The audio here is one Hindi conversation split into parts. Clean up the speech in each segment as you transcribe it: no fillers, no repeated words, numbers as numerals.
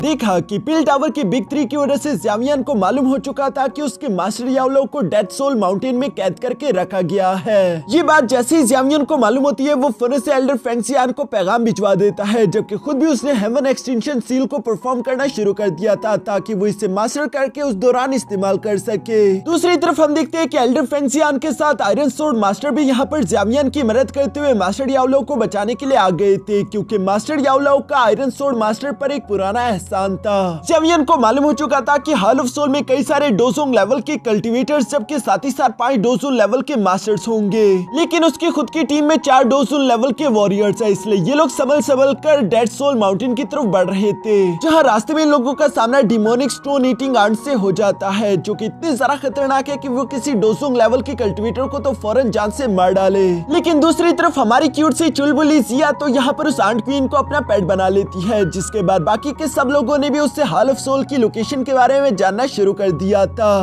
देखा कि पिल टावर की बिग 3 की वजह से ज़्यामियन को मालूम हो चुका था कि उसके मास्टर याओलो को डेड सोल माउंटेन में कैद करके रखा गया है। ये बात जैसे ही ज़्यामियन को मालूम होती है, वो फौरन से एल्डर फेंगशियान को पैगाम भिजवा देता है, जबकि खुद भी उसने हेवन एक्सटेंशन सील को परफॉर्म करना शुरू कर दिया था ताकि वो इसे मास्टर करके उस दौरान इस्तेमाल कर सके। दूसरी तरफ हम देखते हैं कि एल्डर फेंगशियान के साथ आयरन सोर्ड मास्टर भी यहाँ पर ज़्यामियन की मदद करते हुए मास्टर याओलो को बचाने के लिए आ गए थे, क्योंकि मास्टर याओलो का आयरन सोर्ड मास्टर पर एक पुराना एहसान था। ज़्यामियन को मालूम हो चुका था कि हॉल ऑफ सोल में कई सारे डोजोंग लेवल के कल्टीवेटर्स जबकि साथ ही साथ 5 डोजोंग लेवल के मास्टर्स होंगे, लेकिन उसकी खुद की टीम में 4 डोजोंग लेवल के वॉरियर्स है। इसलिए ये लोग संभल कर डेड सोल माउंटेन की तरफ बढ़ रहे थे, जहाँ रास्ते में लोगों का सामना डिमोनिक स्टोन ईटिंग आंट से हो जाता है, जो कि इतनी ज्यादा खतरनाक है कि वो किसी डोजोंग लेवल के कल्टीवेटर को तो फौरन जान से मार डाले। लेकिन दूसरी तरफ हमारी क्यूट सी चुलबुली जिया तो यहाँ पर उस आंट क्वीन को अपना पेट बना लेती है, जिसके बाद बाकी के सब लोगों ने भी उससे हॉल ऑफ सोल की लोकेशन के बारे में जानना शुरू कर दिया था।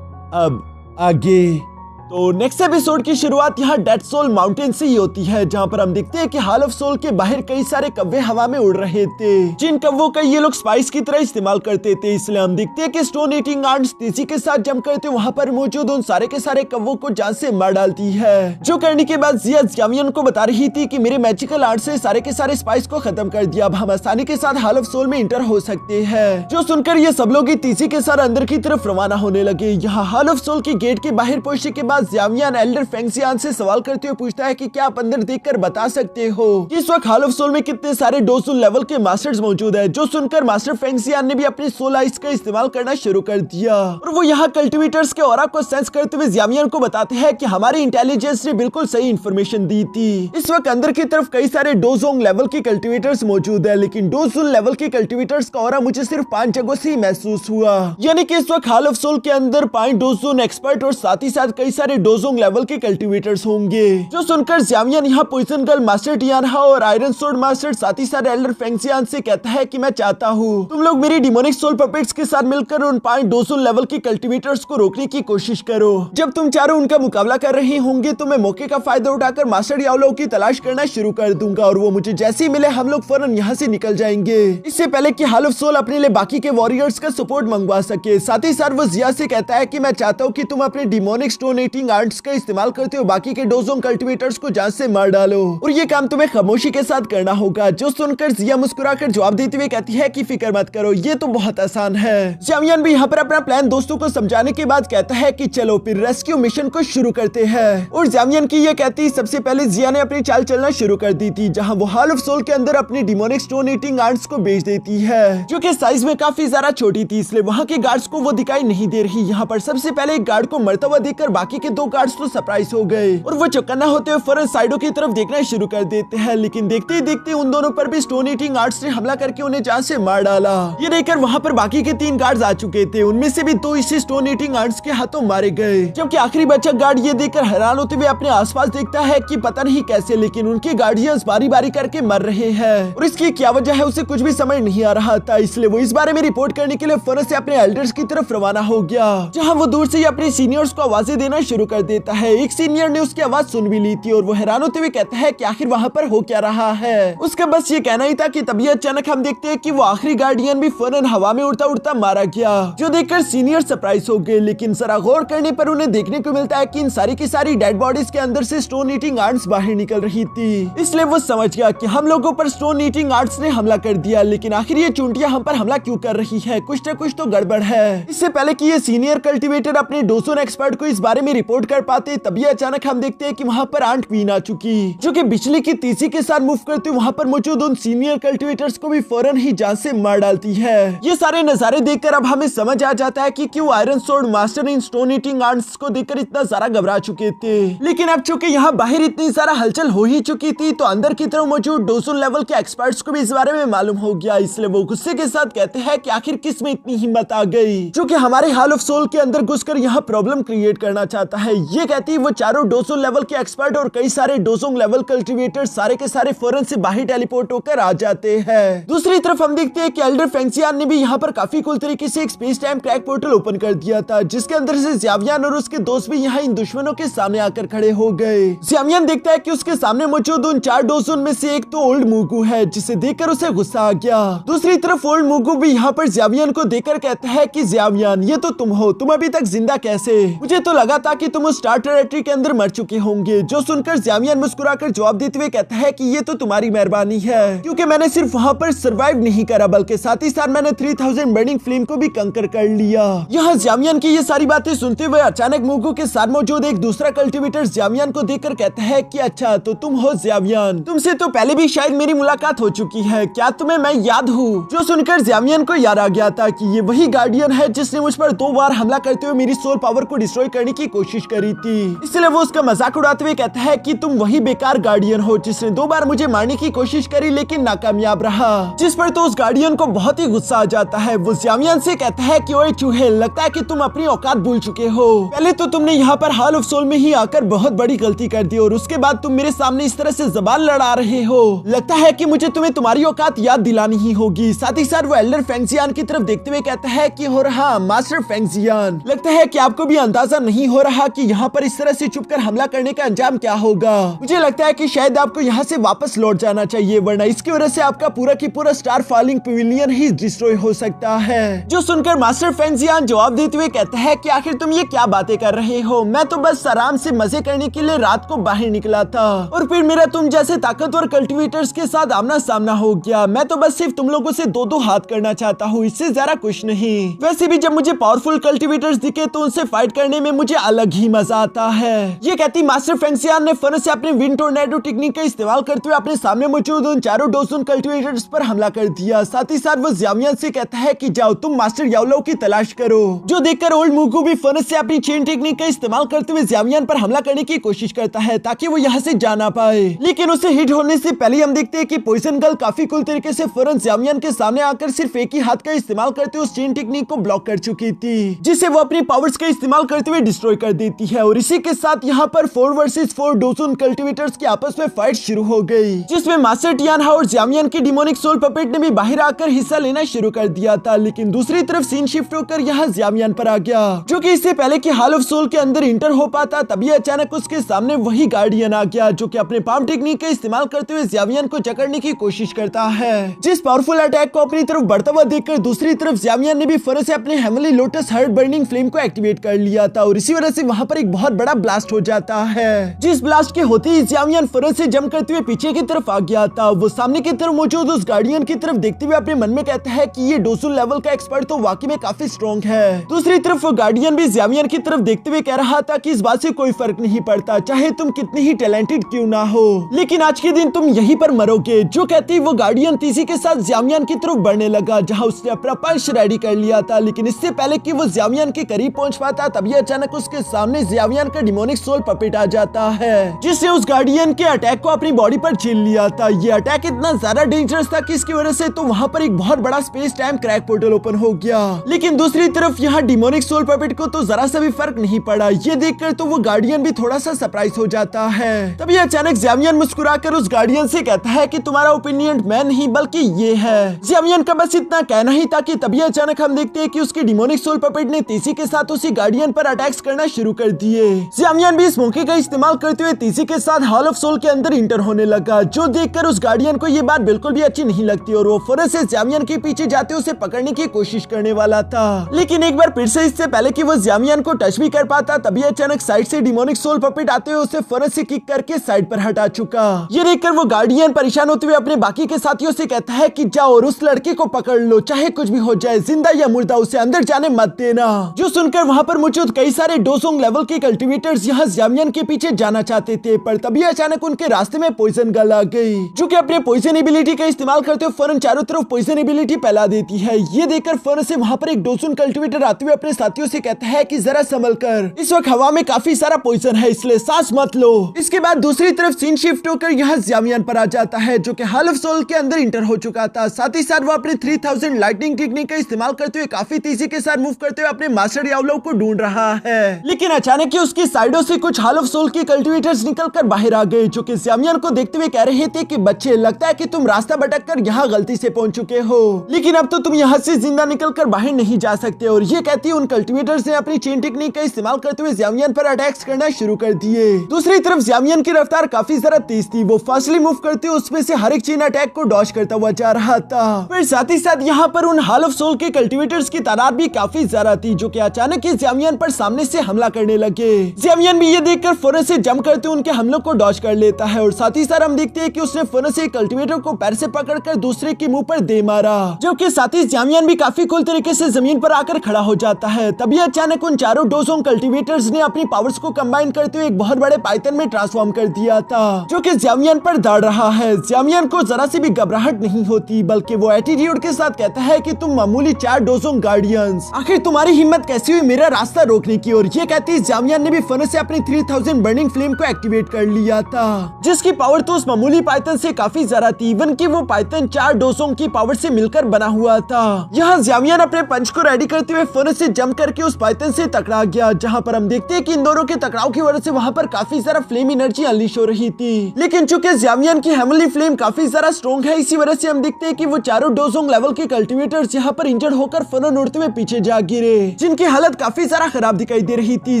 अब आगे तो नेक्स्ट एपिसोड की शुरुआत यहाँ डेड सोल माउंटेन से ही होती है, जहाँ पर हम देखते हैं कि हॉल ऑफ सोल के बाहर कई सारे कव्वे हवा में उड़ रहे थे, जिन कव्वों का ये लोग स्पाइस की तरह इस्तेमाल करते थे। इसलिए हम देखते हैं कि स्टोन ईटिंग आंट्स तेजी के साथ जम करते वहाँ पर मौजूद उन सारे के सारे कव्वों को जान से मार डालती है, जो करने के बाद जिया ज़्यामियन को बता रही थी कि मेरे मैजिकल आर्ट से सारे के सारे स्पाइस को खत्म कर दिया, अब हम आसानी के साथ हॉल ऑफ सोल में इंटर हो सकते हैं। जो सुनकर ये सब लोग तेजी के साथ अंदर की तरफ रवाना होने लगे। यहाँ हॉल ऑफ सोल के गेट के बाहर पहुंचने के बाद ज़्यामियन एल्डर फेंगशियान से सवाल करते हुए पूछता है कि क्या आप अंदर देखकर बता सकते हो कि इस वक्त हॉल ऑफ सोल में कितने सारे डोजोंग लेवल के मास्टर्स मौजूद है। जो सुनकर मास्टर फेंगशियान ने भी अपनी सोल आइस का इस्तेमाल करना शुरू कर दिया और वो यहाँ कल्टीवेटर्स के ऑरा को सेंस करते हुए ज़्यामियन को बताते हैं कि हमारी इंटेलिजेंस ने बिल्कुल सही इंफॉर्मेशन दी थी। इस वक्त अंदर की तरफ कई सारे डोजोंग लेवल के कल्टीवेटर्स मौजूद है, लेकिन डोजोंग लेवल के कल्टीवेटर्स का ऑरा मुझे सिर्फ 5 जगहों से ही महसूस हुआ, यानी कि इस वक्त हॉल ऑफ सोल के अंदर 5 डोजोंग एक्सपर्ट और साथ ही साथ कई सारे डोजोंग लेवल के कल्टीवेटर्स होंगे। जो सुनकर ज़्यामियन यहाँ पॉइजन गर्ल मास्टर टियानहा और आयरन सोर्ड मास्टर साथ ही साथ एल्डर फेंगशियान से कहता है कि मैं चाहता हूँ तुम लोग मेरी डिमोनिक सोल पपेट्स के साथ मिलकर उन 5 डोजोंग लेवल के कल्टीवेटर्स को रोकने की कोशिश करो। जब तुम चारों उनका मुकाबला कर रहे होंगे तो मैं मौके का फायदा उठाकर मास्टर याओलो की तलाश करना शुरू कर दूंगा और वो मुझे जैसे ही मिले हम लोग फौरन यहाँ से निकल जाएंगे, इससे पहले कि हॉल ऑफ सोल अपने लिए बाकी के वॉरियर्स का सपोर्ट मंगवा सके। साथ ही साथ वो जिया से कहता है कि मैं चाहता हूँ कि तुम अपने डिमोनिक स्टोन ईटिंग आर्ट्स का इस्तेमाल करते हो बाकी के डोजोंग कल्टीवेटर्स को जान से मार डालो और ये काम तुम्हें खामोशी के साथ करना होगा। जो सुनकर जिया मुस्कुराकर जवाब देते हुए कहती है कि फिक्र मत करो, ये तो बहुत आसान है। ज़्यामियन भी यहाँ पर अपना प्लान दोस्तों को समझाने के बाद कहता है कि चलो फिर रेस्क्यू मिशन को शुरू करते हैं। और ज़्यामियन की ये कहती सबसे पहले जिया ने अपनी चाल चलना शुरू कर दी थी, जहाँ वो हॉल ऑफ सोल के अंदर अपनी डिमोनिक स्टोन ईटिंग आर्ट्स को बेच देती है, जो कि साइज में काफी ज्यादा छोटी थी, इसलिए वहाँ के गार्ड्स को वो दिखाई नहीं दे रही। यहाँ पर सबसे पहले एक गार्ड को मरता हुआ देखकर बाकी के 2 गार्ड्स तो सरप्राइज हो गए और वो चौकन्ना होते हुए फौरन साइडों की तरफ देखना शुरू कर देते हैं, लेकिन देखते ही देखते उन दोनों पर भी स्टोन ईटिंग आर्ट्स ने हमला करके उन्हें जान से मार डाला। ये देखकर वहाँ पर बाकी के 3 गार्ड्स आ चुके थे, उनमें से भी 2 इसी स्टोन ईटिंग आर्ट्स के हाथों मारे गए, जबकि आखिरी बचा गार्ड ये देखकर हैरान होते हुए अपने आसपास देखता है कि पता नहीं कैसे लेकिन उनके गार्डियंस बारी बारी करके मर रहे हैं और इसकी क्या वजह है उसे कुछ भी समझ नहीं आ रहा था। इसलिए वो इस बारे में रिपोर्ट करने के लिए फौरन से अपने एल्डर्स की तरफ रवाना हो गया, जहाँ वो दूर से ही अपने सीनियर्स को आवाजें देना शुरू कर देता है। एक सीनियर ने उसकी आवाज सुन भी ली थी और वो हैरान होते हुए कहता है कि आखिर वहाँ पर हो क्या रहा है। उसका बस ये कहना ही था कि तभी अचानक हम देखते हैं कि वो आखिरी गार्डियन भी फौरन हवा में उड़ता उड़ता मारा गया, जो देखकर सीनियर सरप्राइज हो गए। लेकिन जरा गौर करने पर उन्हें देखने को मिलता है कि इन सारी की सारी डेड बॉडीज के अंदर से स्टोन ईटिंग आर्ट्स बाहर निकल रही थी। इसलिए वो समझ गया कि हम लोगों पर स्टोन ईटिंग आर्ट्स ने हमला कर दिया, लेकिन आखिर ये चूंटियां हम पर हमला क्यों कर रही है, कुछ न कुछ तो गड़बड़ है। इससे पहले कि ये सीनियर कल्टीवेटर अपने डोजोन एक्सपर्ट को इस बारे में रिपोर्ट कर पाते तभी अचानक हम देखते हैं कि वहाँ पर आंट क्वीन आ चुकी, जो कि बिजली की तेजी के साथ मूव करते वहाँ पर मौजूद उन सीनियर कल्टीवेटर्स को भी फौरन ही जान से मार डालती है। ये सारे नजारे देखकर अब हमें समझ आ जाता है कि क्यों iron sword master in stone eating arts को देखकर इतना ज्यादा घबरा चुके थे। लेकिन अब चूंकि यहाँ बाहर इतनी सारा हलचल हो ही चुकी थी तो अंदर की तरफ मौजूद डोजोन लेवल के एक्सपर्ट्स को भी इस बारे में मालूम हो गया, इसलिए वो गुस्से के साथ कहते हैं कि आखिर किस में इतनी हिम्मत आ गई जो कि हमारे हॉल ऑफ सोल के अंदर घुसकर यहाँ प्रॉब्लम क्रिएट करना चाहता जाता है। ये कहती है वो चारों डोसोंग लेवल के एक्सपर्ट और कई सारे डोसोंग लेवल कल्टीवेटर सारे के सारे फौरन से बाहर टेलीपोर्ट होकर आ जाते हैं। दूसरी तरफ हम देखते हैं कि एल्डर फेंगशियान ने भी यहाँ पर काफी कूल तरीके से एक space time crack portal open कर दिया था, जिसके अंदर से ज़्यावियान और उसके दोस्त भी यहाँ इन दुश्मनों के सामने आकर खड़े हो गए। ज़्यावियान देखता है कि उसके सामने मौजूद उन 4 डोसों में से एक तो ओल्ड मुगु है, जिसे देखकर उसे गुस्सा आ गया। दूसरी तरफ ओल्ड मुगु भी यहाँ पर ज़्यावियान को देखकर कहता है कि ज़्यावियान ये तो तुम हो, तुम अभी तक जिंदा कैसे? मुझे तो लगा था कि तुम उस स्टार टेरिटरी के अंदर मर चुके होंगे। जो सुनकर ज़्यावियान मुस्कुराकर जवाब देते हुए कहता है कि ये तो तुम्हारी मेहरबानी है, क्योंकि मैंने सिर्फ वहाँ पर सर्वाइव नहीं करा बल्कि साथ ही साथ मैंने 3000 बर्निंग फ्लेम को भी कंकर कर लिया। यहाँ ज़्यावियान की ये सारी बातें सुनते हुए अचानक मुगु के साथ मौजूद एक दूसरा कल्टीवेटर ज़्यावियान को देखकर कहता है कि अच्छा तो तुम हो ज़्यावियान, तुमसे तो पहले भी शायद मेरी मुलाकात हो चुकी है, क्या तुम्हें मैं याद हूँ? जो सुनकर ज़्यावियान को याद आ गया था कि ये वही गार्डियन है जिसने मुझ पर 2 बार हमला करते हुए मेरी सोल पावर को डिस्ट्रॉय करने की कोशिश करी थी। इसलिए वो उसका मजाक उड़ाते हुए कहता है कि तुम वही बेकार गार्डियन हो जिसने 2 बार मुझे मारने की कोशिश करी लेकिन नाकामयाब रहा। जिस पर तो उस गार्डियन को बहुत ही गुस्सा आ जाता है। वो ज़्यावियान से कहता है कि ओए चूहे, लगता है कि तुम अपनी औकात भूल चुके हो। पहले तो तुमने यहाँ पर हॉल ऑफ सोल में ही आकर बहुत बड़ी गलती कर दी और उसके बाद तुम मेरे सामने इस तरह से ज़बान लड़ा रहे हो। लगता है कि मुझे तुम्हें तुम्हारी औकात याद दिलानी ही होगी। साथ ही साथ वो एल्डर फेंगशियान की तरफ देखते हुए कहता है कि हो रहा मास्टर फेंगशियान, लगता है कि आपको भी अंदाजा नहीं हो रहा कि यहाँ पर इस तरह से छुपकर हमला करने का अंजाम क्या होगा। मुझे लगता है कि शायद आपको यहाँ से वापस लौट जाना चाहिए, वरना इसकी वजह से आपका पूरा की पूरा स्टार फॉलिंग पवेलियन ही डिस्ट्रॉय हो सकता है। जो सुनकर मास्टर फेंगशियान जवाब देते हुए कहता है कि आखिर तुम ये क्या बातें कर रहे हो? मैं तो बस आराम से मजे करने के लिए रात को बाहर निकला था और फिर मेरा तुम जैसे ताकतवर कल्टीवेटर्स के साथ आमना सामना हो गया। मैं तो बस सिर्फ तुम लोगों से 2-2 हाथ करना चाहता हूँ, इससे ज्यादा कुछ नहीं। वैसे भी जब मुझे पावरफुल कल्टीवेटर्स दिखे तो उनसे फाइट करने में मुझे अलग ही मजा आता है। ये कहती मास्टर फेंगशियान ने फौरन से अपने विंड टोर्नेडो टेक्निक का इस्तेमाल करते हुए अपने सामने मौजूद उन 4 डोसों कल्टीवेटर्स पर हमला कर दिया। साथ ही साथ वो ज़्यावियान से कहता है कि जाओ तुम मास्टर याओलो की तलाश करो। जो देखकर ओल्ड मुगु भी फौरन से अपनी चेन टेक्निक का इस्तेमाल करते हुए ज़्यावियान पर हमला करने की कोशिश करता है ताकि वो यहाँ से जा ना पाए। लेकिन उसे हिट होने से पहले हम देखते हैं कि पॉइजन गर्ल काफी कूल तरीके से फौरन ज़्यावियान के सामने आकर सिर्फ एक ही हाथ का इस्तेमाल करते हुए उस चेन टेक्निक को ब्लॉक कर चुकी थी, जिसे वो अपनी पावर्स का इस्तेमाल करते हुए डिस्ट्रॉय कर देती है। और इसी के साथ यहाँ पर 4 वर्सेस 4 डोसों कल्टीवेटर्स की आपस में फाइट शुरू हो गई, जिसमें मास्टर टियानहा और ज़्यावियान की डिमोनिक सोल पपेट ने भी बाहर आकर हिस्सा लेना शुरू कर दिया था। लेकिन दूसरी तरफ सीन शिफ्ट होकर यहाँ ज़्यावियान पर आ गया, जो कि इससे पहले कि हॉल ऑफ सोल के अंदर इंटर हो पाता तभी अचानक उसके सामने वही गार्डियन आ गया, जो कि अपने पाम टेक्निक का इस्तेमाल करते हुए ज़्यावियान को जकड़ने की कोशिश करता है। जिस पावरफुल अटैक को अपनी तरफ बढ़ता हुआ देखकर दूसरी तरफ ज़्यावियान ने भी फौरन से अपने heavenly lotus heart burning flame को एक्टिवेट कर लिया था और इसी वजह से वहाँ पर एक बहुत बड़ा ब्लास्ट हो जाता है। जिस ब्लास्ट के होते ही ज़्यावियान फौरन से जंप करते हुए पीछे की तरफ आ गया था। वो सामने की तरफ मौजूद उस गार्डियन की तरफ देखते हुए अपने मन में कहता है कि ये डोसों लेवल का एक्सपर्ट तो वाकई में काफी स्ट्रॉन्ग है। दूसरी तरफ वो गार्डियन भी ज़्यावियान की तरफ देखते हुए कह रहा था कि इस बात से कोई फर्क नहीं पड़ता, चाहे तुम कितनी ही टैलेंटेड क्यों ना हो, लेकिन आज के दिन तुम यहीं पर मरोगे। जो कहती वो गार्डियन तेजी के साथ ज़्यावियान की तरफ बढ़ने लगा, जहाँ उसने अपना पंच रेडी कर लिया था। लेकिन इससे पहले कि वो ज़्यावियान के करीब पहुंच पाता तभी अचानक उसके सामने ज़्यावियान का डिमोनिक सोल पपेट आ जाता है, जिससे उस गार्डियन के अटैक को अपनी बॉडी पर झेल लिया था। ये अटैक इतना ज्यादा डेंजरस था कि इसकी वजह से तो वहाँ पर एक बहुत बड़ा space time crack portal open हो गया। लेकिन दूसरी तरफ यहाँ डिमोनिक सोल पपेट को तो जरा सा भी फर्क नहीं पड़ा। ये देखकर तो वो गार्डियन भी थोड़ा सा सरप्राइज हो जाता है। तभी अचानक ज़्यावियान मुस्कुराकर उस गार्डियन से कहता है कि तुम्हारा ओपिनियन मैं नहीं बल्कि ये है। ज़्यावियान का बस इतना कहना ही था कि तभी अचानक हम देखते हैं कि उसके डिमोनिक सोल पपेट ने तेजी के साथ उसी गार्डियन पर अटैक्स करना शुरू कर दिए। ज़्यावियान भी इस मौके का इस्तेमाल करते हुए तेजी के साथ हॉल ऑफ सोल के अंदर इंटर होने लगा, जो देखकर उस गार्डियन को ये बात बिल्कुल भी अच्छी नहीं लगती और वो फौरन से ज़्यावियान के पीछे जाते उसे पकड़ने की कोशिश करने वाला था। लेकिन एक बार फिर से इससे पहले कि वो ज़्यावियान को टच भी कर पाता तभी अचानक साइड से डिमोनिक सोल पपेट आते हुए उसे फौरन से किक करके साइड पर हटा चुका। ये देखकर वो गार्डियन परेशान होते हुए अपने बाकी के साथियों से कहता है कि जाओ और उस लड़के को पकड़ लो, चाहे कुछ भी हो जाए, जिंदा या मुर्दा उसे अंदर जाने मत देना। जो सुनकर वहाँ पर मौजूद कई सारे डोसोंग लेवल के कल्टीवेटर्स यहाँ ज़्यावियान के पीछे जाना चाहते थे, पर तभी अचानक उनके रास्ते में पॉइजन गर्ल आ गई, जो कि अपने पॉइजन एबिलिटी का इस्तेमाल करते हुए फौरन चारों तरफ पॉइजन एबिलिटी फैला देती है। ये देखकर फौरन से वहाँ पर एक डोसोंग कल्टीवेटर आते हुए अपने साथियों से कहता है कि जरा संभल कर, इस वक्त हवा में काफी सारा पॉइजन है, इसलिए सांस मत लो। इसके बाद दूसरी तरफ सीन शिफ्ट होकर यहाँ ज़्यावियान पर आ जाता है, जो कि हॉल ऑफ सोल के अंदर इंटर हो चुका था। साथ ही साथ वो अपने 3000 लाइटनिंग टेक्निक का इस्तेमाल करते हुए काफी तेजी के साथ मूव करते हुए अपने मास्टर याओलो को ढूंढ रहा है। लेकिन लेकिन अचानक ही उसकी साइडों से कुछ हाल ऑफ सोल के कल्टीवेटर्स निकलकर बाहर आ गए, जो कि ज़्यामियन को देखते हुए कह रहे थे कि बच्चे, लगता है कि तुम रास्ता भटककर यहाँ गलती से पहुंच चुके हो, लेकिन अब तो तुम यहाँ से जिंदा निकलकर बाहर नहीं जा सकते। और ये कहती उन कल्टीवेटर्स ने अपनी चेन टेक्निक का इस्तेमाल करते हुए ज़्यामियन पर अटैक्स करना शुरू कर दिए। दूसरी तरफ ज़्यामियन की रफ्तार काफी ज्यादा तेज थी, वो फास्टली मूव करते हुए उसमें से हर एक चेन अटैक को डॉज करता हुआ जा रहा था। फिर साथ ही साथ यहाँ पर उन हाल ऑफ सोल के कल्टीवेटर्स की तादाद भी काफी ज्यादा थी, जो कि अचानक ही ज़्यामियन पर सामने से हमला करने लगे। ज़्यामियन भी ये देखकर फौरन से जंप करते उनके हमलों को डॉज कर लेता है। और साथ ही साथ हम देखते हैं कि उसने फौरन से कल्टीवेटर को पैर से पकड़कर दूसरे के मुंह पर दे मारा, जबकि साथ ही ज़्यामियन भी काफी कूल तरीके से जमीन पर आकर खड़ा हो जाता है। तभी अचानक उन चारों डोजोंग कल्टीवेटर्स ने अपनी पावर्स को कंबाइन करते हुए एक बहुत बड़े पाइथन में ट्रांसफॉर्म कर दिया था, जो कि ज़्यामियन पर दौड़ रहा है। ज़्यामियन को जरा सी भी घबराहट नहीं होती, बल्कि वो एटीट्यूड के साथ कहता है कि तुम मामूली 4 डोजोंग गार्डियंस, आखिर तुम्हारी हिम्मत कैसी हुई मेरा रास्ता रोकने की। और ये कहती ज़्यामियन ने भी फौरन से अपनी 3000 बर्निंग फ्लेम को एक्टिवेट कर लिया था, जिसकी पावर तो उस मामूली पाइथन से काफी ज्यादा थी, इवन कि वो पाइथन 4 डोजोंग की पावर से मिलकर बना हुआ था। यहाँ ज़्यामियन अपने पंच को रेडी करते हुए फौरन से जंप करके उस पाइथन से टकरा गया, जहाँ पर हम देखते हैं कि इन दोनों के टकराव की वजह से वहाँ पर काफी सारा फ्लेम एनर्जी अनलीश हो रही थी। लेकिन चूंकि ज़्यामियन की हेवनली फ्लेम काफी ज्यादा स्ट्रॉन्ग है, इसी वजह से हम देखते हैं कि वो चारों डोजोंग लेवल के कल्टीवेटर्स यहाँ पर इंजर्ड होकर फौरन उड़ते हुए पीछे जा गिरे, जिनकी हालत काफी ज्यादा खराब दिखाई दे रही थी।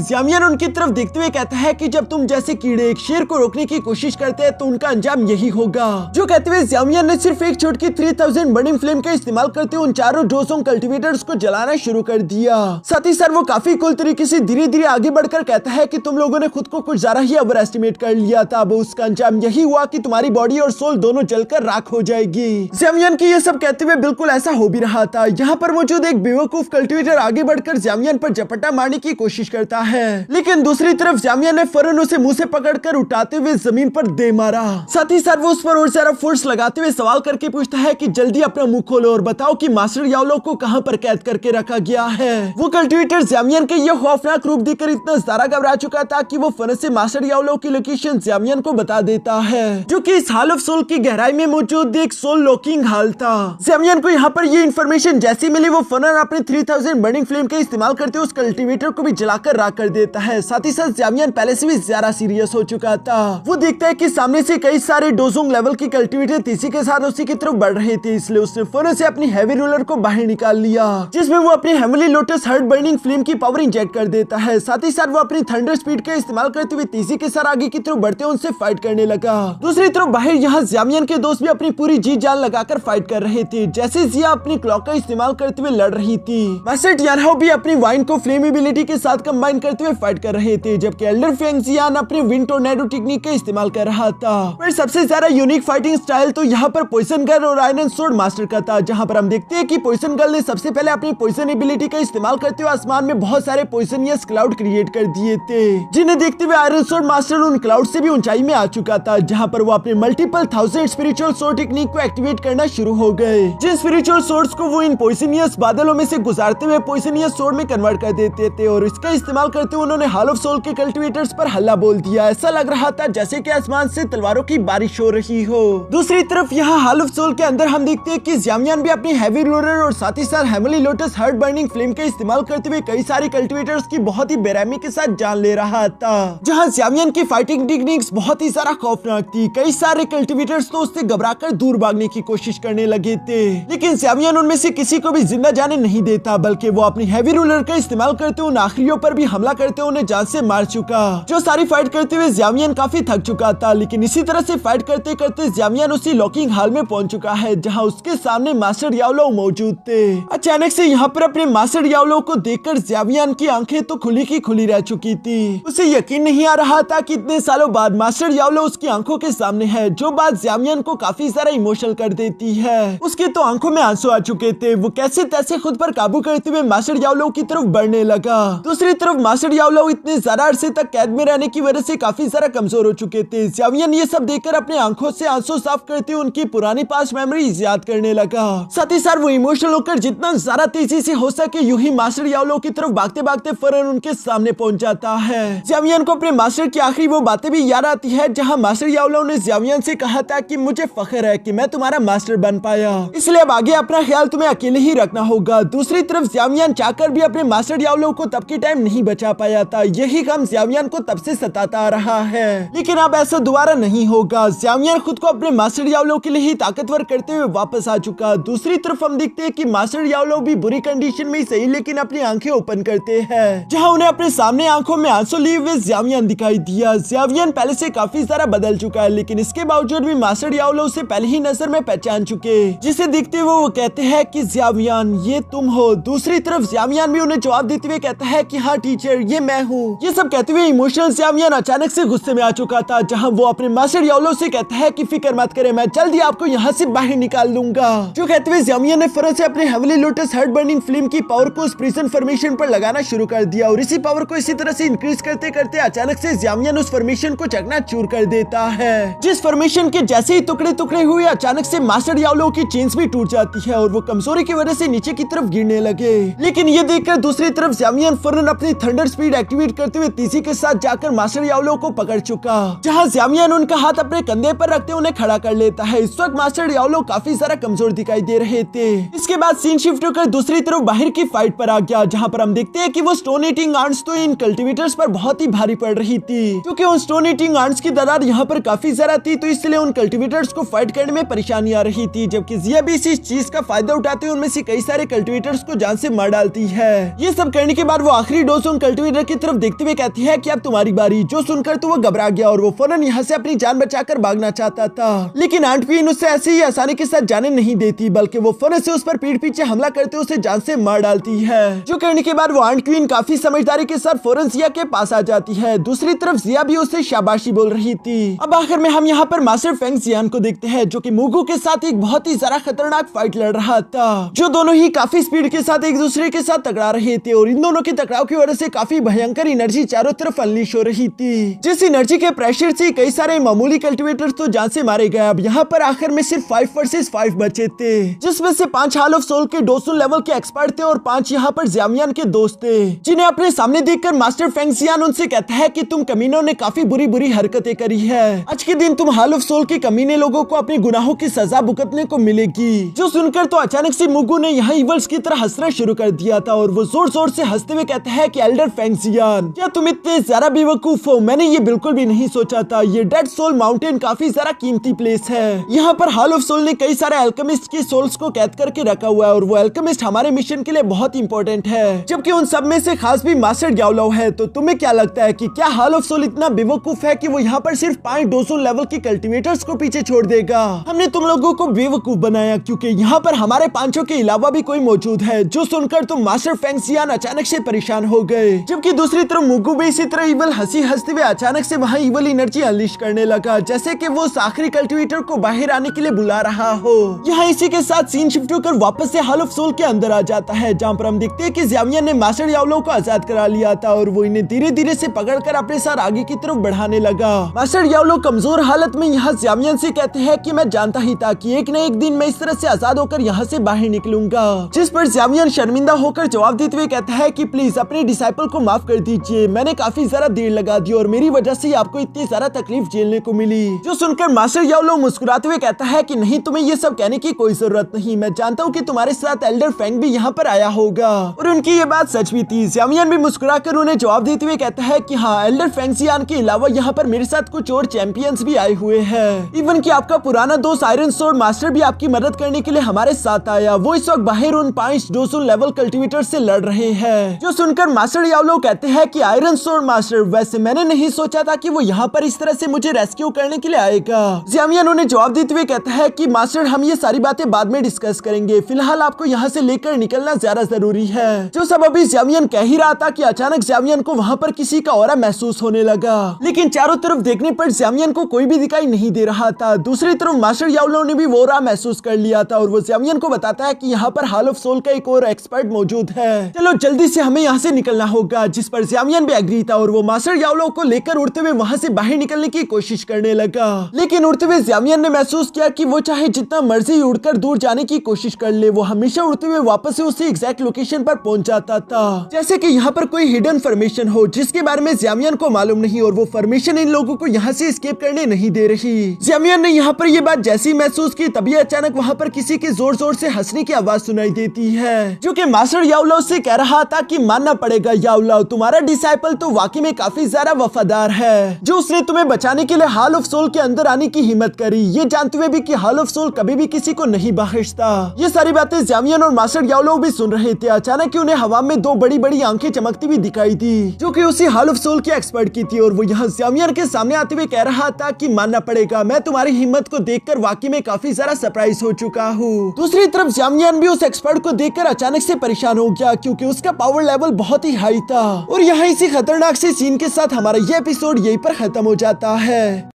ज़्यामियन उनकी तरफ देखते हुए कहता है कि जब तुम जैसे कीड़े एक शेर को रोकने की कोशिश करते हैं तो उनका अंजाम यही होगा। जो कहते हुए ज़्यामियन ने सिर्फ एक छोटी 3000 बर्निंग फ्लेम का इस्तेमाल करते हुए उन चारों डोजोंग कल्टीवेटर्स को जलाना शुरू कर दिया। साथ ही साथ वो काफी कूल तरीके से धीरे धीरे आगे बढ़कर कहता है कि तुम लोगों ने खुद को कुछ ज्यादा ही ओवर एस्टिमेट कर लिया था। अब उसका अंजाम यही हुआ कि तुम्हारी बॉडी और सोल दोनों जलकर राख हो जाएगी। ज़्यामियन की ये सब कहते हुए बिल्कुल ऐसा हो भी रहा था। यहाँ पर मौजूद एक बेवकूफ कल्टीवेटर आगे बढ़कर ज़्यामियन पर झपट्टा मारने की कोशिश करता है, लेकिन दूसरी तरफ ज़्यामियन ने फौरन उसे मुंह से पकड़कर उठाते हुए जमीन पर दे मारा। साथ ही साथ वो उस पर और ज्यादा फोर्स लगाते हुए सवाल करके पूछता है कि जल्दी अपना मुंह खोलो और बताओ कि मास्टर याओलो को कहां पर कैद करके रखा गया है। वो कल्टीवेटर ज़्यामियन के ये खौफनाक रूप देखकर इतना ज्यादा घबरा चुका था कि वो फौरन से मास्टर याओलो की लोकेशन ज़्यामियन को बता देता है, जो कि इस हाल ऑफ सोल की गहराई में मौजूद एक सोल लॉकिंग हाल था। ज़्यामियन को यहाँ पर ये इन्फॉर्मेशन जैसी मिली, वो फौरन अपने 3000 बर्निंग फ्लेम का इस्तेमाल करते हुए उस कल्टीवेटर को भी जलाकर राख कर देता है। साथ ही साथ ज़्यामियन पहले से भी ज्यादा सीरियस हो चुका था। वो देखता है कि सामने से कई सारे डोजोंग लेवल के कल्टीवेटर तेजी के साथ उसी की तरफ बढ़ रहे थे, इसलिए उसने फौरन से अपनी हैवी रोलर को बाहर निकाल लिया, जिसमें वो अपनी heavenly lotus heart burning flame की पावर इंजेक्ट कर देता है। साथ ही साथ वो अपनी थंडर स्पीड का इस्तेमाल करते हुए तेजी के साथ आगे की तरफ बढ़ते उनसे फाइट करने लगा। दूसरी तरफ बाहर यहाँ ज़्यामियन के दोस्त भी अपनी पूरी जी जान लगाकर फाइट कर रहे थे। जैसे जिया अपनी क्लॉक का इस्तेमाल करते हुए लड़ रही थी, मास्टर टियानहाओ भी अपनी वाइन को फ्लेम एबिलिटी के साथ कंबाइन करते हुए फाइट कर रहे थे, जबकि एल्डर फेंग जियान अपने विंड टोर्नेडो टेक्निक का इस्तेमाल कर रहा था। पर सबसे ज्यादा यूनिक फाइटिंग स्टाइल तो यहाँ पर पॉइजन गर्ल और आयरन सोर्ड मास्टर का था, जहाँ पर हम देखते हैं कि पॉइजन गर्ल ने सबसे पहले अपनी पॉइजन एबिलिटी का इस्तेमाल करते हुए आसमान में बहुत सारे पॉइजनियस क्लाउड क्रिएट कर दिए थे, जिन्हें देखते हुए आयरन सोर्ड मास्टर उन क्लाउड से भी ऊंचाई में आ चुका था, जहाँ पर वो अपने मल्टीपल 1000 स्पिरिचुअल सोर्ड टेक्निक को एक्टिवेट करना शुरू हो गए। जिन स्पिरिचुअल सोर्ड्स को वो इन पॉइजनियस बादलों में से गुजारते हुए पॉइजनियस सोर्ड में कन्वर्ट कर देते थे, और इसका इस्तेमाल करते हुए उन्होंने हाल ऑफ सोल के कल्टीवेटर्स पर हल्ला बोल दिया। ऐसा लग रहा था जैसे कि आसमान से तलवारों की बारिश हो रही हो। दूसरी तरफ यहाँ हाल ऑफ सोल के अंदर हम देखते हैं कि ज़्यामियन भी अपनी हैवी रोलर और साथ ही साथ heavenly lotus heart burning flame का इस्तेमाल करते हुए कई सारे कल्टीवेटर्स की बहुत ही बेरहमी के साथ जान ले रहा था। जहाँ ज़्यामियन की फाइटिंग टेक्निक्स बहुत ही सारा खौफनाक थी। कई सारे कल्टीवेटर्स तो उससे घबराकर दूर भागने की कोशिश करने लगे थे, लेकिन ज़्यामियन उनमें से किसी को भी जिंदा जाने नहीं देता, बल्कि वो अपनी हैवी रोलर का इस्तेमाल करते हुए उन आखिरियों पर भी हमला करते हुए उन्हें जान से मार चुका। जो सारी फाइट करते हुए ज़्यामियन काफी थक चुका था, लेकिन इसी तरह से फाइट करते करते ज़्यामियन उसी लॉकिंग हाल में पहुंच चुका है, जहां उसके सामने मास्टर याओलो मौजूद थे। अचानक से यहाँ पर अपने मास्टर याओलो को देखकर ज़्यामियन की आंखें तो खुली की खुली रह चुकी थी। उसे यकीन नहीं आ रहा था कि इतने सालों बाद मास्टर याओलो उसकी आंखों के सामने है, जो बात ज़्यामियन को काफी सारा इमोशनल कर देती है। उसके तो आंखों में आंसू आ चुके थे। वो कैसे तैसे खुद पर काबू करते हुए मास्टर याओलो की तरफ बढ़ने लगा। दूसरी तरफ मास्टर याओलो इतने ज्यादा अरसे तक कैद में रहने की वजह से काफी ज्यादा कमजोर हो चुके थे। ज़्यामियन ये सब देखकर अपने आंखों से आंसू साफ करते हुए उनकी पुरानी पास्ट मेमोरीज याद करने लगा। साथ ही साथ वो इमोशनल होकर जितना ज्यादा तेजी से हो सके यूं ही मास्टर याओलो की तरफ भागते भागते फौरन उनके सामने पहुंच जाता है। ज़्यामियन को अपने मास्टर की आखिरी वो बातें भी याद आती है, जहाँ मास्टर याओलो ने ज़्यामियन से कहा था कि मुझे फख्र है कि मैं तुम्हारा मास्टर बन पाया, इसलिए अब आगे अपना ख्याल तुम्हें अकेले ही रखना होगा। दूसरी तरफ ज़्यामियन चाहकर भी अपने मास्टर याओलो को तब की टाइम नहीं नहीं बचा पाया था। यही काम ज़्यावियन को तब से सताता आ रहा है, लेकिन अब ऐसा दोबारा नहीं होगा। ज़्यावियन खुद को अपने मास्टर याओलो के लिए ही ताकतवर करते हुए वापस आ चुका। दूसरी तरफ हम देखते हैं कि मास्टर याओलो भी बुरी कंडीशन में ही सही लेकिन अपनी आंखें ओपन करते हैं, जहां उन्हें अपने सामने आंखों में आंसू लिए हुए ज़्यावियन दिखाई दिया। ज़्यावियन पहले से काफी सारा बदल चुका है, लेकिन इसके बावजूद भी मास्टर याओलो उसे पहले ही नजर में पहचान चुके, जिसे देखते हुए वो कहते हैं कि ज़्यावियन ये तुम हो। दूसरी तरफ ज़्यावियन भी उन्हें जवाब देते हुए कहता है कि हाँ टीचर ये मैं हूँ। ये सब कहते हुए इमोशनल ज़्यावियन अचानक से गुस्से में आ चुका था, जहाँ वो अपने मास्टर याओलो से कहता है कि फिक्र मत करे, मैं जल्दी आपको यहाँ से बाहर निकाल दूंगा। जो कहते हुए ज़्यावियन ने फौरन से अपने heavily lotus heart burning flame की पावर को उस प्रिजन फॉर्मेशन पर लगाना शुरू कर दिया, और इसी पावर को इसी तरह से इंक्रीज करते करते अचानक से ज़्यावियन उस फॉर्मेशन को चकनाचूर कर देता है। जिस फॉर्मेशन के जैसे ही टुकड़े टुकड़े हुए, अचानक से मास्टर याओलो की चेन्स भी टूट जाती है और वो कमजोरी की वजह से नीचे की तरफ गिरने लगे। लेकिन ये देखकर दूसरी तरफ ज़्यावियन फौरन अपनी थंडर स्पीड एक्टिवेट करते हुए तेजी के साथ जाकर मास्टर याओलो को पकड़ चुका, जहाँ ज़्यावियन उनका हाथ अपने कंधे पर रखते उन्हें खड़ा कर लेता है। इस वक्त मास्टर याओलो काफी सारा कमजोर दिखाई दे रहे थे। इसके बाद सीन शिफ्ट होकर दूसरी तरफ बाहर की फाइट पर आ गया, जहाँ पर हम देखते हैं कि वो स्टोन ईटिंग आंट्स तो इन कल्टिवेटर्स पर बहुत ही भारी पड़ रही थी, क्योंकि उन स्टोन ईटिंग आंट्स की तादाद यहाँ पर काफी ज्यादा थी, तो इसलिए उन कल्टिवेटर्स को फाइट करने में परेशानी आ रही थी। जबकि जिया भी इस चीज का फायदा उठाते हुए उनमें से कई सारे कल्टिवेटर्स को जान से मार डालती है। ये सब करने के बाद वो आखिरी डोज उन कल्टिवेटर की तरफ देखते हुए कहती है कि अब तुम्हारी बारी। जो सुनकर तो वो घबरा गया और वो फौरन यहाँ से अपनी जान बचाकर भागना चाहता था, लेकिन आंट क्वीन उससे ऐसे ही आसानी के साथ जाने नहीं देती, बल्कि वो फौरन से उस पर पीठ पीछे हमला करते उसे जान से मार डालती है। जो करने के बाद वो आंट क्वीन काफी समझदारी के साथ फौरन जिया के पास आ जाती है। दूसरी तरफ जिया भी उसे शाबाशी बोल रही थी। अब आखिर में हम यहाँ पर मास्टर फेंग जियान को देखते हैं, जो कि मुगु के साथ एक बहुत ही ज्यादा खतरनाक फाइट लड़ रहा था, जो दोनों ही काफी स्पीड के साथ एक दूसरे के साथ टकरा रहे थे, और इन दोनों के टकराव की वजह से काफी भयंकर एनर्जी चारों तरफ अनलीश हो रही थी। जिस एनर्जी के प्रेशर से कई सारे मामूली कल्टिवेटर्स तो जान से मारे गए। अब यहाँ पर आखिर में सिर्फ 5 वर्सेस 5 बचे थे, जिसमें से 5 हाल ऑफ सोल के डोसुन लेवल के एक्सपर्ट थे और 5 यहाँ पर ज़्यावियन के दोस्त थे, जिन्हें अपने सामने देखकर मास्टर फेंग जियान उनसे कहता है कि तुम कमीनों ने काफी बुरी बुरी हरकतें करी है। आज के दिन तुम हाल ऑफ सोल के कमीने लोगों को अपने गुनाहों की सजा भुगतने को मिलेगी। जो सुनकर तो अचानक से मुगु ने यहाँ इवल्स की तरह हंसना शुरू कर दिया था, और वो जोर जोर से हंसते हुए कहता है कि एल्डर फेंग जियान, क्या तुम इतने ज्यादा बेवकूफ हो? मैंने ये बिल्कुल भी नहीं सोचा था। ये डेड सोल माउंटेन काफी ज्यादा कीमती प्लेस है। यहाँ पर हाल ऑफ सोल ने कई सारे अल्केमिस्ट के सोल्स को कैद करके रखा हुआ है, और वो अल्केमिस्ट हमारे मिशन के लिए बहुत इंपॉर्टेंट है, जबकि उन सब में से खास भी मास्टर याओलो है। तो तुम्हें क्या लगता है कि क्या हाल ऑफ सोल इतना बेवकूफ है कि वो यहाँ पर सिर्फ 5 डोसोन लेवल के कल्टिवेटर्स को पीछे छोड़ देगा? हमने तुम लोगों को बेवकूफ बनाया, क्योंकि यहाँ पर हमारे 5 के अलावा भी कोई मौजूद है। जो सुनकर तो मास्टर फेंग जियान अचानक से परेशान हो गए, जबकि दूसरी तरफ मुगु भी इसी तरह इवल हंसी हंसते हुए अचानक से वहाँ इवल एनर्जी अनलीश करने लगा, जैसे कि वो आखिरी कल्टिवेटर को बाहर आने के लिए बुला रहा हो। यहाँ इसी के साथ सीन शिफ्ट होकर वापस से हाल ऑफ सोल के अंदर आ जाता है, जहाँ पर हम देखते हैं कि ज़्यावियन ने मास्टर याओलो को आजाद करा लिया था, और वो इन्हें धीरे धीरे से पकड़कर अपने साथ आगे की तरफ बढ़ाने लगा। मास्टर याओलो कमजोर हालत में यहाँ ज़्यावियन से कहते हैं कि मैं जानता ही था कि एक न एक दिन मैं इस तरह से आजाद होकर यहाँ से बाहर निकलूंगा। जिस पर ज़्यावियन शर्मिंदा होकर जवाब देते हुए कहता है कि प्लीज अपने डिसाइपल को माफ कर दीजिए, मैंने काफी ज्यादा देर लगा दी और मेरी वजह से आपको इतनी ज्यादा तकलीफ झेलने को मिली। जो सुनकर मास्टर याओलो मुस्कुराते हुए कहता है कि नहीं, तुम्हें ये सब कहने की कोई जरूरत नहीं। मैं जानता हूँ कि तुम्हारे साथ एल्डर फेंग भी यहाँ पर आया होगा, और उनकी ये बात सच भी थी। ज़्यावियन भी मुस्कुराकर उन्हें जवाब देते हुए कहता है कि हाँ, एल्डर फेंग जियान के अलावा यहाँ पर मेरे साथ कुछ और चैंपियंस भी आए हुए हैं। इवन कि आपका पुराना दोस्त आयरन सोर्ड मास्टर भी आपकी मदद करने के लिए हमारे साथ आया। वो इस वक्त बाहर उन 5 डोसुन लेवल कल्टिवेटर से लड़ रहे हैं। जो सुनकर मास्टर याओलो कहते हैं कि आयरन सोर्ड मास्टर, वैसे मैंने नहीं सोचा था कि वो यहाँ पर इस तरह से मुझे रेस्क्यू करने के लिए आएगा। ज़्यावियन उन्हें जवाब देते हुए कहता है कि मास्टर, हम ये सारी बातें बाद में डिस्कस करेंगे, फिलहाल आपको यहाँ से लेकर निकलना ज्यादा जरूरी है। जो सब अभी ज़्यावियन कह ही रहा था कि अचानक ज़्यावियन को वहाँ पर किसी का ऑरा महसूस होने लगा, लेकिन चारों तरफ देखने पर ज़्यावियन को कोई भी दिखाई नहीं दे रहा था। दूसरी तरफ मास्टर याओलो ने भी वो ऑरा महसूस कर लिया था, और वो ज़्यावियन को बताता है कि यहाँ पर हाल ऑफ सोल का एक और एक्सपर्ट मौजूद है, चलो जल्दी से हमें यहाँ से निकलना होगा। जिस पर ज़्यावियन भी एग्री था, और वो मास्टर याओलो को लेकर उड़ते हुए वहाँ से बाहर निकलने की कोशिश करने लगा। लेकिन उड़ते हुए ज़्यावियन ने महसूस किया कि वो चाहे जितना मर्जी उड़कर दूर जाने की कोशिश कर ले, वो हमेशा उड़ते हुए वापस से उसी एग्जैक्ट लोकेशन पर पहुंच जाता था, जैसे कि यहाँ पर कोई हिडन फॉर्मेशन हो जिसके बारे में ज़्यावियन को मालूम नहीं, और वो फॉर्मेशन इन लोगों को यहाँ से एस्केप करने नहीं दे रही। ज़्यावियन ने यहाँ पर ये बात जैसे ही महसूस की, तभी अचानक वहाँ पर किसी के जोर जोर से हंसने की आवाज सुनाई देती है, जो कि मास्टर याओलो से कह रहा था कि मानना पड़ेगा मास्टर याओलाओ, तुम्हारा डिसाइपल तो वाकई में काफी ज्यादा वफादार है, जो उसने तुम्हें बचाने के लिए हॉल ऑफ सोल के अंदर आने की हिम्मत करी, ये जानते हुए भी कि हॉल ऑफ सोल कभी भी किसी को नहीं बख्शता। ये सारी बातें ज़ावियन और मास्टर याओलाओ भी सुन रहे थे। अचानक उन्हें हवा में दो बड़ी बड़ी आंखें चमकती हुई दिखाई दी, जो कि उसी हॉल ऑफ सोल के एक्सपर्ट की थी, और वो यहाँ ज़ावियन के सामने आते हुए कह रहा था कि मानना पड़ेगा, मैं तुम्हारी हिम्मत को देखकर वाकई में काफी ज्यादा सरप्राइज हो चुका हूँ। दूसरी तरफ ज़ावियन भी उस एक्सपर्ट को देखकर अचानक से परेशान हो गया, क्योंकि उसका पावर लेवल बहुत ही हाई था। और यहाँ इसी खतरनाक से सीन के साथ हमारा ये एपिसोड यहीं पर खत्म हो जाता है।